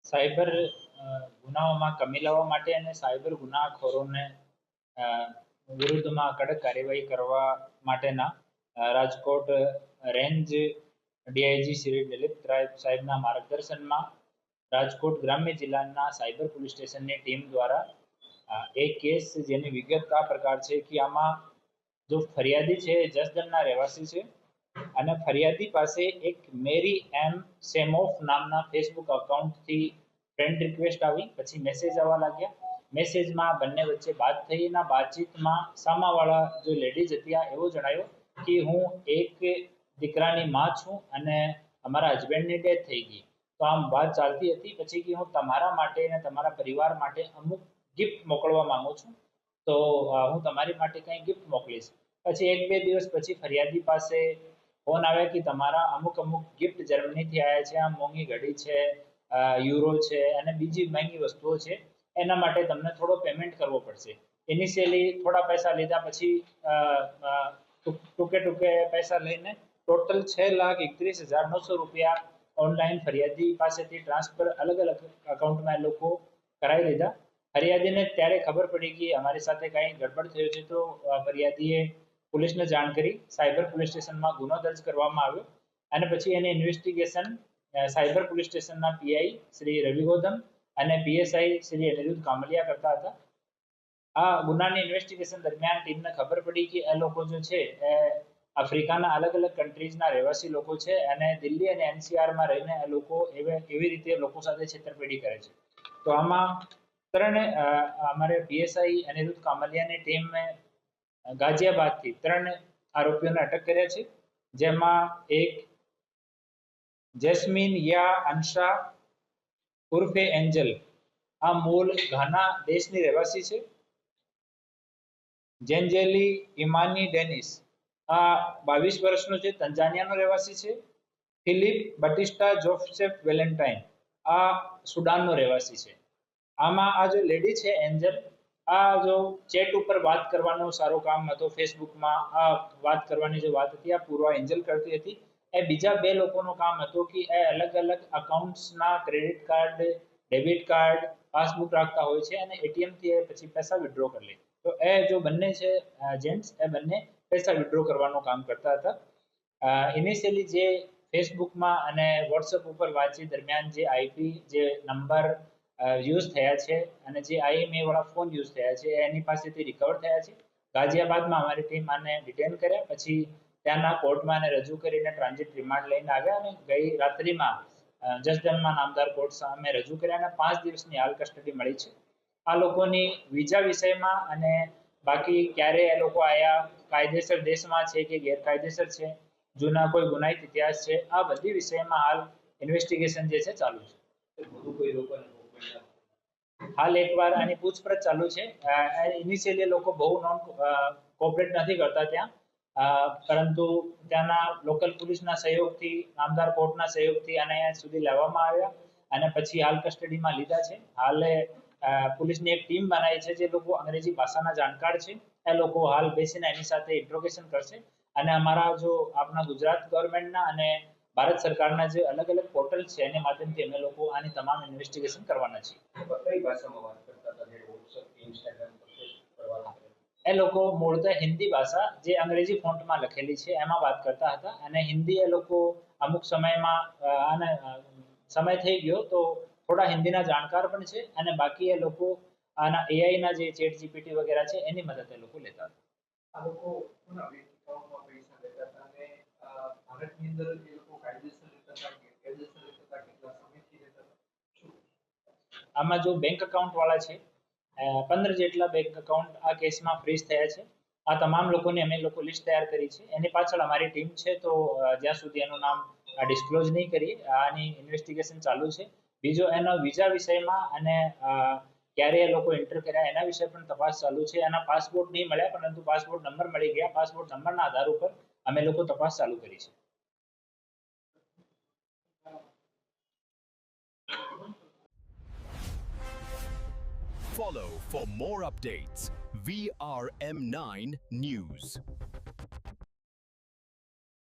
Cyber ગુનાઓમાં કમી લાવવા માટે અને સાયબર ગુનાખોરોને અ, વિરુદ્ધમાં કડક કાર્યવાહી કરવા માટેના રાજકોટ રેન્જ ડીઆઈજી શ્રી દિલીપ સાહેબના માર્ગદર્શનમાં રાજકોટ ગ્રામ્ય જિલ્લાના સાયબર પોલીસ સ્ટેશનની ટીમ દ્વારા એક કેસ જેની વિગત આ પ્રકાર છે કે આમાં જો ફરિયાદી છે એ જસદણના રહેવાસી છે અને ફરિયાદી પાસે એક મેરી એમ સેમોફ નામના ફેસબુક અકાઉન્ટથી ફ્રેન્ડ રિક્વેસ્ટ આવી, પછી મેસેજ આવવા લાગ્યા. મેસેજમાં બંને વચ્ચે વાત થઈ. એના બાતચીતમાં સામાવાળા જો લેડીઝ હતી એવો જણાયો કે હું એક દીકરાની માં છું અને અમારા હસબન્ડની ડેથ થઈ ગઈ. તો આમ વાત ચાલતી હતી. પછી કે હું તમારા માટે અને તમારા પરિવાર માટે અમુક ગિફ્ટ મોકલવા માંગુ છું, તો હું તમારી માટે કંઈ ગિફ્ટ મોકલીશ. પછી એક બે દિવસ પછી ફરિયાદી પાસે ફોન આવે કે તમારા અમુક અમુક ગિફ્ટ જર્મનીથી આવ્યા છે, આમ મોંઘી ઘડી છે, યુરો છે અને બીજી મહેંગી વસ્તુઓ છે, એના માટે તમને થોડો પેમેન્ટ કરવો પડશે. ઇનિશિયલી થોડા પૈસા લીધા, પછી ટૂંકે ટૂંકે પૈસા લઈને ટોટલ 6,31,900 રૂપિયા ઓનલાઈન ફરિયાદી પાસેથી ટ્રાન્સફર અલગ અલગ અકાઉન્ટમાં એ લોકો કરાવી લીધા. ફરિયાદીને ત્યારે ખબર પડી કે અમારી સાથે કંઈ ગડબડ થયો છે, તો ફરિયાદીએ પોલીસને જાણ કરી. સાયબર પોલીસ સ્ટેશનમાં ગુનો દર્જ કરવામાં આવ્યો અને પછી એની ઇન્વેસ્ટિગેશન સાયબર પોલીસ સ્ટેશનના પીઆઈ શ્રી રવિ ગૌતમ અને પીએસઆઈ શ્રી અનિરુદ્ધ કામલિયા કરતા હતા. આ ગુનાની ઇન્વેસ્ટિગેશન દરમિયાન ટીમને ખબર પડી કે એ લોકો જે છે એ આફ્રિકાના અલગ અલગ કન્ટ્રીઝના રહેવાસી લોકો છે અને દિલ્હી અને એનસીઆરમાં રહીને એ લોકો એવી રીતે લોકો સાથે છેતરપિંડી કરે છે. તો આમાં અમારે પીએસઆઈ અનિરુદ્ધ કામલિયાની ટીમે ગાઝિયાબાદથી 3 આરોપીઓને અટક કર્યા છે, જેમાં એક જેસ્મીન યા અનશા ઉર્ફે એન્જલ, આ મૂળ ઘાના દેશની રહેવાસી છે. જેન્જેલી ઇમાની ડેનિસ, આ 22 વર્ષનો છે, તંજાનિયાનો રહેવાસી છે. ફિલિપ બટિસ્ટા જોસેફ વેલેન્ટાઇન, આ સુડાનનો રહેવાસી છે. આમાં આ જો લેડી છે એન્જલ, આ જો ચેટ ઉપર વાત કરવાનું સારું કામ હતો, ફેસબુકમાં આ વાત કરવાની જે વાત હતી આ પૂર્વ એન્જલ કરતી હતી. એ બીજા 2 લોકોનું કામ હતું કે એ અલગ અલગ અકાઉન્ટ્સના credit card, debit card, passbook રાખતા હોય છે અને એટીએમ થી પછી પૈસા વિથડ્રો કરી લે. તો એ જો બંને છે જેન્ટ્સ, એ બંને પૈસા વિથડ્રો કરવાનું કામ કરતા હતા. ઇનિશિયલી જે ફેસબુકમાં અને વોટ્સએપ ઉપર વાતચીત દરમિયાન જે આઈપી જે નંબર યુઝ થયા છે અને જે આઈએમઈ વાળા ફોન યુઝ થયા છે એની પાસેથી રિકવર થયા છે. ગાઝિયાબાદમાં અમારી ટીમ આને ડિટેન કર્યા, પછી ત્યાંના કોર્ટમાં આને રજૂ કરીને ટ્રાન્ઝિટ રિમાન્ડ લઈને આવ્યા અને ગઈ રાત્રિમાં જસદણમાં નામદાર કોર્ટ સામે રજૂ કર્યા અને 5 દિવસની હાલ કસ્ટડી મળી છે. આ લોકોની વિઝા વિષયમાં અને બાકી ક્યારે એ લોકો આયા, કાયદેસર દેશમાં છે કે ગેરકાયદેસર છે, જૂના કોઈ ગુનાહિત ઇતિહાસ છે, આ બધી વિષયમાં હાલ ઇન્વેસ્ટિગેશન જે છે ચાલુ છે. હાલ એકવાર આની પૂછપરછ ચાલુ છે. ઇનિશિયલી લોકો બહુ નોન કોઓપરેટ નથી કરતા ત્યાં, પરંતુ ત્યાંના લોકલ પોલીસના સહયોગથી, નામદાર કોર્ટના સહયોગથી આને અહીંયા સુધી લાવવામાં આવ્યા અને પછી હાલ કસ્ટડીમાં લીધા છે. હાલે પોલીસની એક ટીમ બનાવી છે જે લોકો અંગ્રેજી ભાષાના જાણકાર છે. એ લોકો હાલ બેસીને એની સાથે ઇન્ટ્રોગેશન કરશે અને અમારા જો આપણા ગુજરાત ગવર્મેન્ટના અને ભારત સરકારના જે અલગ અલગ પોર્ટલ છે એના માધ્યમથી અમે લોકો આની તમામ ઇન્વેસ્ટિગેશન કરવાના છીએ. કઈ ભાષામાં વાત કરતા હતા, જે વોટ્સએપ, ઇન્સ્ટાગ્રામ પર કરવાના? એ લોકો મૂળતઃ હિન્દી ભાષા જે અંગ્રેજી ફોન્ટમાં લખેલી છે એમાં વાત કરતા હતા અને હિન્દી એ લોકો અમુક સમયમાં આને સમય થઈ ગયો તો થોડા હિન્દીના જાણકાર પણ છે અને બાકી એ લોકો આના એઆઈના જે ચેટ જીપીટી વગેરે છે એની મદદ એ લોકો લેતા હતા. આ લોકો કોના બેંક એકાઉન્ટમાં પૈસા લેતા હતા અને ભારતની અંદર એ લોકો કાયદેસર લેતા હતા કે ગેરકાયદેસર લેતા હતા, કેટલા સમયથી લેતા હતા? આમાં જો બેંક એકાઉન્ટ વાળા છે 15 જેટલા બેંક એકાઉન્ટ આ કેસમાં ફ્રીઝ થયા છે. આ તમામ લોકોની અમે લોકો લિસ્ટ તૈયાર કરી છે. એની પાછળ અમારી ટીમ છે, તો જ્યાં સુધી એનું નામ ડિસ્ક્લોઝ નહીં કરીએ, આની ઇન્વેસ્ટિગેશન ચાલુ છે. બીજો એનો વિઝા વિષયમાં અને ક્યારે એ લોકો એન્ટર કર્યા એના વિશે પણ તપાસ ચાલુ છે. એના પાસપોર્ટ નહીં મળ્યા, પરંતુ પાસપોર્ટ નંબર મળી ગયા. પાસપોર્ટ નંબરના આધાર ઉપર અમે લોકો તપાસ ચાલુ કરી છે. Follow for more updates. VRM9 News.